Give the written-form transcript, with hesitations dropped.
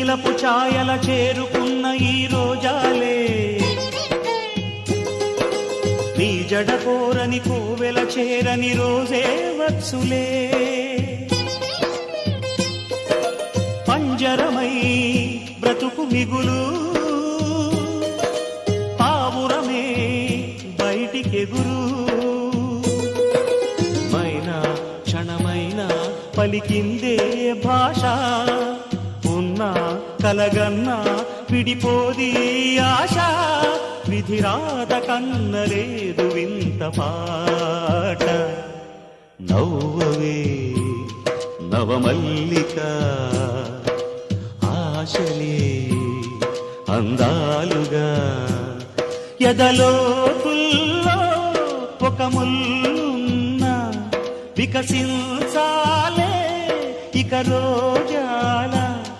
వెన్నెలపు ఛాయల చేరుకున్న ఈ రోజాలే నీ జడ కోరని కోవెల చేరని రోజే వచ్చులే పంజరమై బ్రతుకు మిగులు పావురమే బయటికెగురు మైనా క్షణమైనా పలికిందే భాష ఉన్నా కలగన్నా విడిపోది ఆశ విధిరాత కన్నలేదు వింత పాట నవ్వవే నవమల్లిక ఆశలే అందాలుగా ఎదలోతుల్లో ఒక ముల్లున్న వికసించాలే ఇక రోజా